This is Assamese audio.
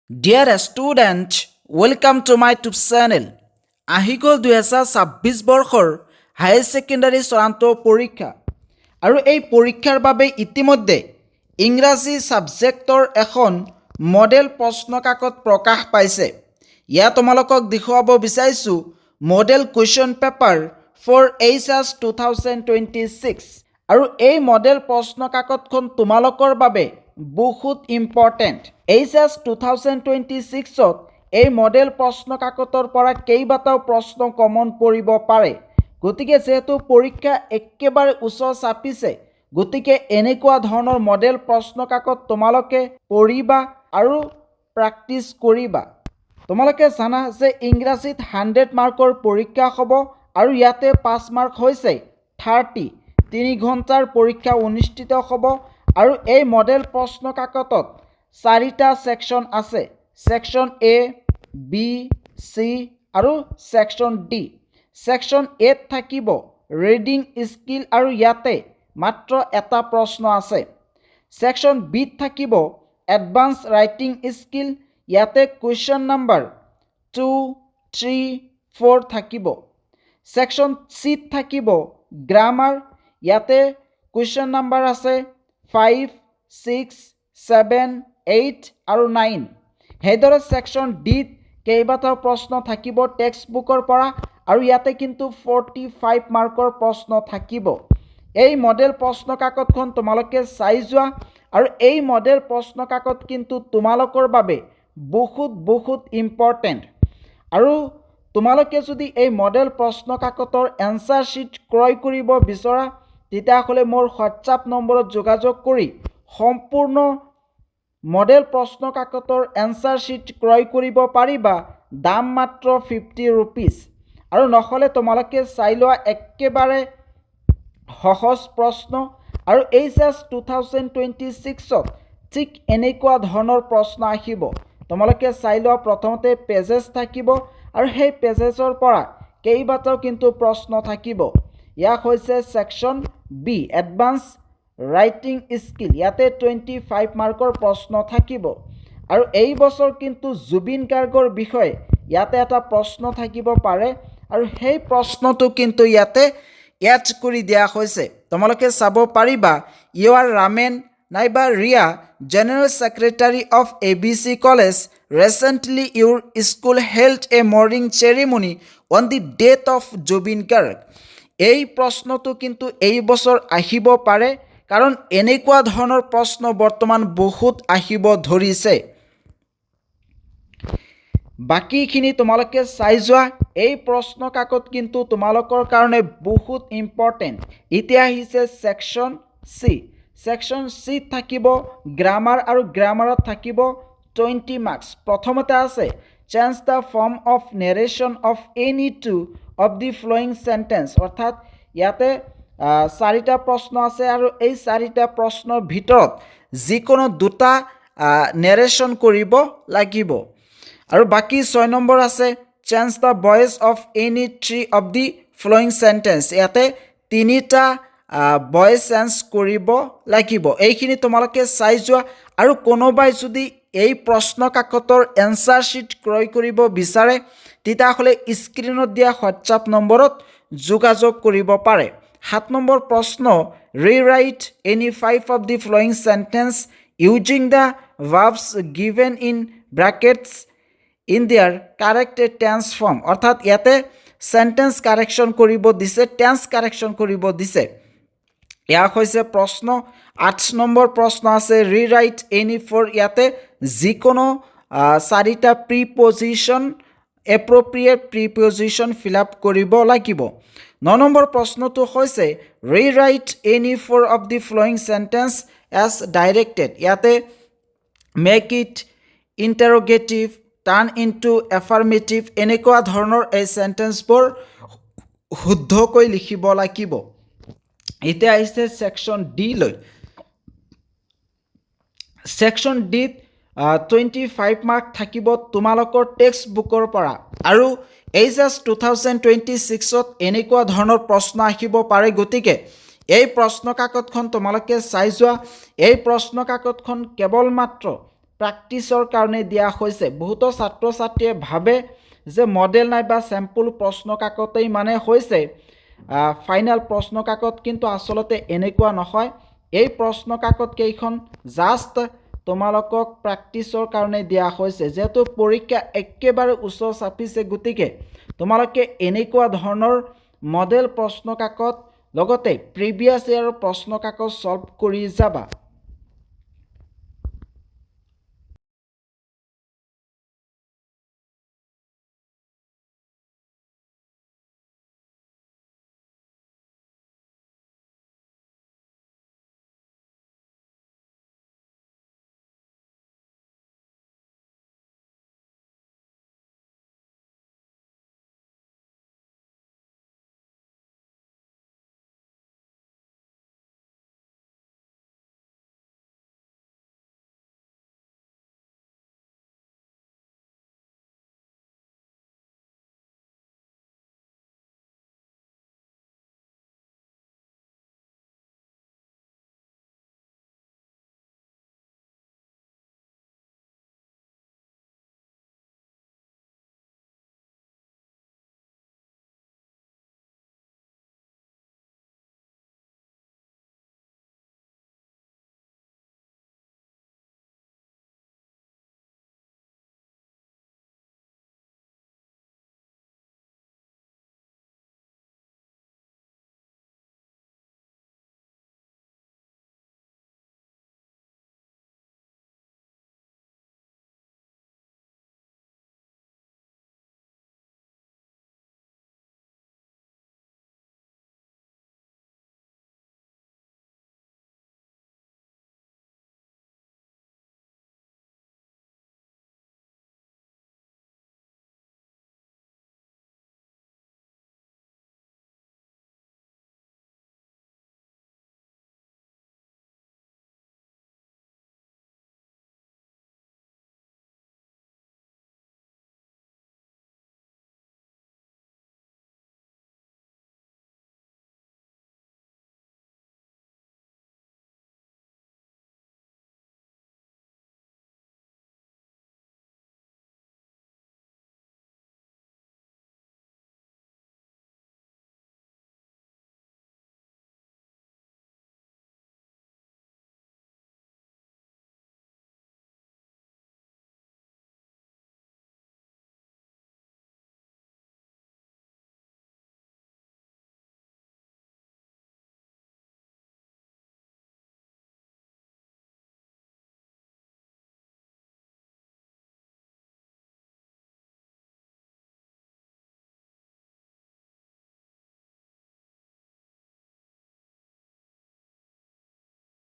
Dear student, welcome to my YouTube channel. আহি গ'ল 2026 বৰ্ষৰ হায়াৰ ছেকেণ্ডাৰী চূড়ান্ত পৰীক্ষা আৰু এই পৰীক্ষাৰ বাবে ইতিমধ্যে ইংৰাজী ছাবজেক্টৰ এখন মডেল প্ৰশ্নকাকত প্ৰকাশ পাইছে। ইয়াত তোমালোকক দেখুৱাব বিচাৰিছোঁ model question paper for HS 2026 আৰু এই মডেল প্ৰশ্নকাকতখন তোমালোকৰ বাবে বহুত ইম্পৰ্টেণ্ট। HS 2026ত এই মডেল প্ৰশ্নকাকতৰ পৰা কেইবাটাও প্ৰশ্ন কমন পৰিব পাৰে। গতিকে যেহেতু পৰীক্ষা একেবাৰে ওচৰ চাপিছে, গতিকে এনেকুৱা ধৰণৰ মডেল প্ৰশ্নকাকত তোমালোকে পঢ়িবা আৰু প্ৰেক্টিছ কৰিবা। তোমালোকে জানা যে ইংৰাজীত 100 মাৰ্কৰ পৰীক্ষা হ'ব আৰু ইয়াতে 5 মাৰ্ক হৈছে 30। 3 ঘণ্টাৰ পৰীক্ষা অনুষ্ঠিত হ'ব আৰু এই মডেল প্ৰশ্নকাকতত 4টা ছেকশ্যন আছে। ছেকশ্যন A, B, C আৰু ছেকশ্যন D। ছেকশ্যন Aত থাকিব ৰিডিং স্কিল আৰু ইয়াতে মাত্ৰ এটা প্ৰশ্ন আছে। ছেকশ্যন Bত থাকিব এডভান্স ৰাইটিং স্কিল, ইয়াতে কুৱেশ্যন নম্বৰ 2, 3, 4 থাকিব। ছেকশ্যন Cত থাকিব গ্ৰামাৰ, ইয়াতে কুৱেশ্যন নম্বৰ আছে 5, 6, 7, 8 আৰু 9। সেইদৰে ছেকশ্যন Dত কেইবাটাও প্ৰশ্ন থাকিব টেক্সট বুকৰ পৰা আৰু ইয়াতে কিন্তু 45 মাৰ্কৰ প্ৰশ্ন থাকিব। এই মডেল প্ৰশ্নকাকতখন তোমালোকে চাই যোৱা আৰু এই মডেল প্ৰশ্নকাকত কিন্তু তোমালোকৰ বাবে বহুত ইম্পৰ্টেণ্ট। আৰু তোমালোকে যদি এই মডেল প্ৰশ্নকাকতৰ এনচাৰ শ্বীট ক্ৰয় কৰিব বিচৰা তেতিয়াহ'লে মোৰ হোৱাটছআপ নম্বৰত যোগাযোগ কৰি সম্পূৰ্ণ মডেল প্ৰশ্নকাকতৰ এনচাৰ শ্বীট ক্ৰয় কৰিব পাৰিবা। দাম মাত্ৰ 50 ৰুপিজ। আৰু নহ'লে তোমালোকে চাই লোৱা একেবাৰে সহজ প্ৰশ্ন আৰু HS 2026ত ঠিক এনেকুৱা ধৰণৰ প্ৰশ্ন আহিব। তোমালোকে চাই লোৱা প্ৰথমতে পেজেছ থাকিব আৰু সেই পেজেছৰ পৰা কেইবাটাও কিন্তু প্ৰশ্ন থাকিব। ইয়াক হৈছে section B, advance writing skill, ইয়াতে 25 মাৰ্কৰ প্ৰশ্ন থাকিব। আৰু এই বছৰ কিন্তু জুবিন গাৰ্গৰ বিষয়ে ইয়াতে এটা প্ৰশ্ন থাকিব পাৰে আৰু সেই প্ৰশ্নটো কিন্তু ইয়াতে এড কৰি দিয়া হৈছে। তোমালোকে চাব পাৰিবা ইউ আৰ ৰামেন নাইবা Riya, general secretary of ABC কলেজ, recently your school held a morning ceremony on the death of Zubeen Garg. এই প্ৰশ্নটো কিন্তু এই বছৰ আহিব পাৰে, কাৰণ এনেকুৱা ধৰণৰ প্ৰশ্ন বৰ্তমান বহুত আহিব ধৰিছে। বাকীখিনি তোমালোকে চাই যোৱা। এই প্ৰশ্ন কাকত কিন্তু তোমালোকৰ কাৰণে বহুত ইম্পৰ্টেণ্ট। এতিয়া আহিছে ছেকশ্যন C। ছেকশ্যন Cত থাকিব গ্ৰামাৰ আৰু গ্ৰামাৰত থাকিব 20 মাৰ্কছ। প্ৰথমতে আছে change the form of narration of any two of the following sentence, অৰ্থাৎ ইয়াতে 4টা প্ৰশ্ন আছে আৰু এই 4টা প্ৰশ্নৰ ভিতৰত যিকোনো 2টা নেৰেশ্যন কৰিব লাগিব। আৰু বাকী 6 নম্বৰ আছে change the voice of any 3 of the following sentence, ইয়াতে 3টা ভইচ চেঞ্জ কৰিব লাগিব। এইখিনি তোমালোকে চাই যোৱা আৰু কোনোবাই যদি এই প্ৰশ্ন কাকতৰ এনচাৰ শ্বীট ক্ৰয় কৰিব বিচাৰে তেতিয়াহ'লে স্ক্ৰীণত দিয়া হোৱাটছআপ নম্বৰত যোগাযোগ কৰিব পাৰে। 7 নম্বৰ প্ৰশ্ন rewrite any 5 of the following sentence using the verbs given in brackets in their correct tense form, অৰ্থাৎ ইয়াতে চেণ্টেন্স কাৰেকশ্যন কৰিব দিছে, টেন্স কাৰেকশ্যন কৰিব দিছে। ইয়াক হৈছে প্ৰশ্ন। 8 নম্বৰ প্ৰশ্ন আছে ৰিৰাইট এনি 4, ইয়াতে যিকোনো 4টা preposition appropriate preposition fill up কৰিব লাগিব। 9 নম্বৰ প্ৰশ্নটো হৈছে rewrite any 4 of the following sentences as directed, ইয়াতে make it interrogative, turn into affirmative, এনেকুৱা ধৰণৰ এই চেণ্টেন্সবোৰ শুদ্ধকৈ লিখিব লাগিব। এতিয়া আহিছে ছেকশ্যন D লৈ। ছেকশ্যন Dত 25 মাৰ্ক থাকিব তোমালোকৰ টেক্সট বুকৰ পৰা আৰু HS 2026ত এনেকুৱা ধৰণৰ প্ৰশ্ন আহিব পাৰে। গতিকে এই প্ৰশ্ন কাকতখন তোমালোকে চাই যোৱা। এই প্ৰশ্ন কাকতখন কেৱল মাত্ৰ প্ৰেক্টিছৰ কাৰণে দিয়া হৈছে। বহুতো ছাত্ৰ ছাত্ৰীয়ে ভাবে যে মডেল নাইবা চেম্পুল প্ৰশ্ন কাকতেই মানে হৈছে ফাইনেল প্ৰশ্ন কাকত, কিন্তু আচলতে এনেকুৱা নহয়। এই প্ৰশ্ন কাকত কেইখন জাষ্ট তোমালোকক প্ৰেক্টিছৰ কাৰণে দিয়া হৈছে। যেহেতু পৰীক্ষা একেবাৰে ওচৰ চাপিছে, গতিকে তোমালোকে এনেকুৱা ধৰণৰ মডেল প্ৰশ্ন কাকত লগতে প্ৰিভিয়াছ ইয়াৰৰ প্ৰশ্ন কাকত সলভ কৰি যাবা।